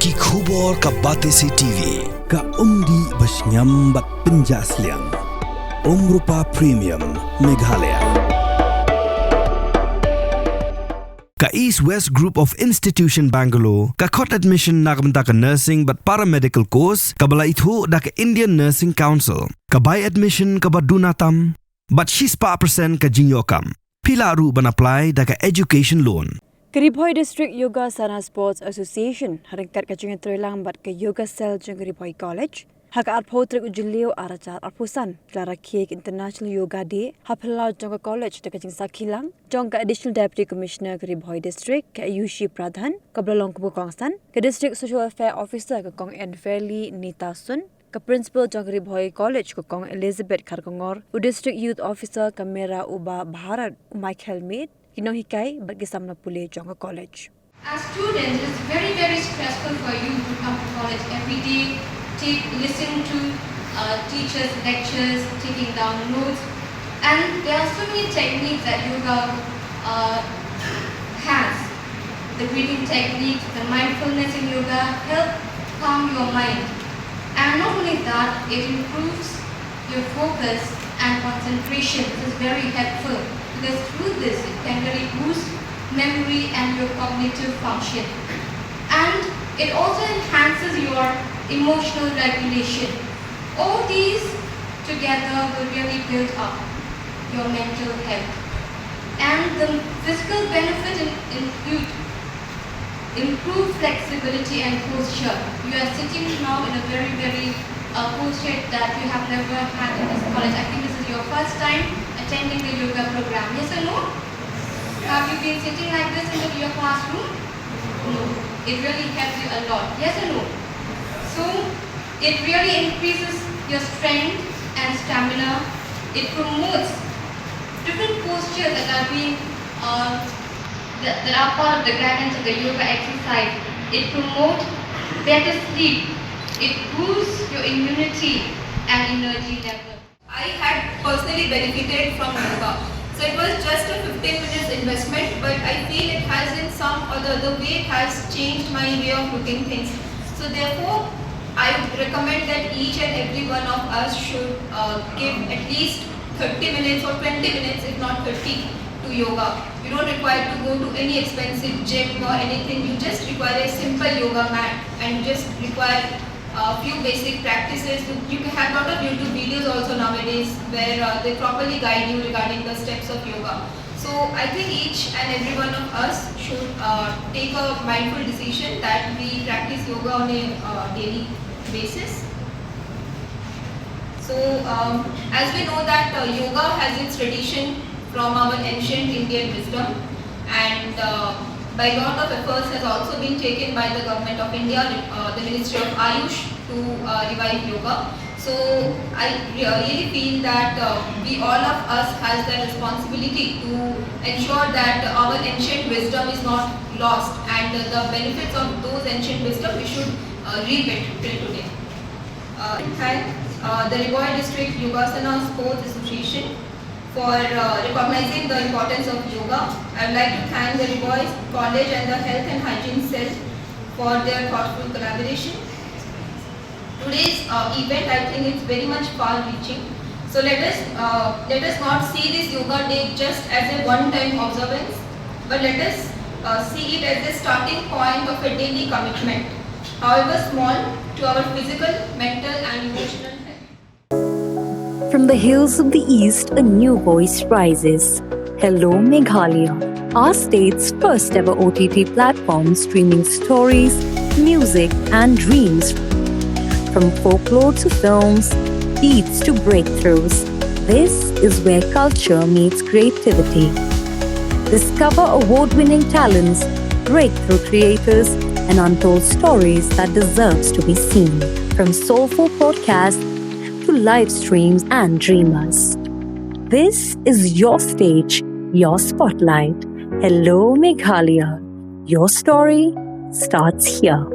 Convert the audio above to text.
Ki khubor ka Batesi TV. Ka umdi basnyam bat penjaslian. Rupa Premium Meghalaya. Ka East West Group of Institution Bangalore, ka khot admission nagbenta ka nursing but paramedical course, ka bala ithu da ka Indian Nursing Council, ka buy admission ka badunatam, but 6% ka jingyokam. Pila ru ban apply da ka education loan. Ribhoi District Yoga Sana Sports Association harangkat ka junga troilang bat ka yoga cell jung Ribhoi College. Haka arpotrik ujilio aracat arpusan Clara Cake International Yoga Day hapelau jong college dekat Jingkilan jong ka Additional Deputy Commissioner ke Ribhoi District ke Ayushi Pradhan ke Belong ke Bukongsan ke District Social Affairs Officer ke Kong Edverly Nita Sun ke Principal jong Ribhoi College ke Kong Elizabeth Kharkongor u District Youth Officer ke Mera Uba Bharat Michael Mead kinong hikai bat gisamna pule jong college. As students, it's very stressful for you to come to college every day. Listen to teachers' lectures, taking down notes, and there are so many techniques that yoga has. The breathing techniques, the mindfulness in yoga help calm your mind, and not only that, it improves your focus and concentration. This is very helpful because through this it can really boost memory and your cognitive function, and it also enhances your emotional regulation. All these together will really build up your mental health. And the physical benefit include improved flexibility and posture. You are sitting now in a very posture that you have never had in this college. I think this is your first time attending the yoga program. Yes or no? Have you been sitting like this in your classroom? No. It really helps you a lot. Yes or no? So, it really increases your strength and stamina. It promotes different postures that are being that are part of the guidance of the yoga exercise. It promotes better sleep. It boosts your immunity and energy level. I had personally benefited from yoga. So it was just a 15 minutes investment, but I feel it has in some or the other way it has changed my way of looking things. So therefore, I would recommend that each and every one of us should give at least 30 minutes or 20 minutes, if not 30, to yoga. You don't require to go to any expensive gym or anything. You just require a simple yoga mat and you just require a few basic practices. You can have a lot of YouTube videos also nowadays where they properly guide you regarding the steps of yoga. So I think each and every one of us should take a mindful decision that we practice yoga on a daily basis. So as we know that yoga has its tradition from our ancient Indian wisdom, and by a lot of efforts has also been taken by the government of India, the Ministry of Ayush, to revive yoga. So I really feel that we all of us has the responsibility to ensure that our ancient wisdom is not lost, and the benefits of those ancient wisdom we should reap it till today. Thank the Ribhoi District Yogasana Sports Association for recognizing the importance of yoga. I would like to thank the Ribhoi College and the Health and Hygiene Cell for their thoughtful collaboration. Today's event, I think it's very much far-reaching. So let us not see this yoga day just as a one-time observance, but let us see it as the starting point of a daily commitment, however small, to our physical, mental and emotional health. From the hills of the east, a new voice rises. Hello Meghalaya, our state's first ever OTT platform streaming stories, music and dreams. From folklore to films, beats to breakthroughs, this is where culture meets creativity. Discover award-winning talents, breakthrough creators, and untold stories that deserves to be seen. From soulful podcasts to live streams and dreamers. This is your stage, your spotlight. Hello Meghalaya. Your story starts here.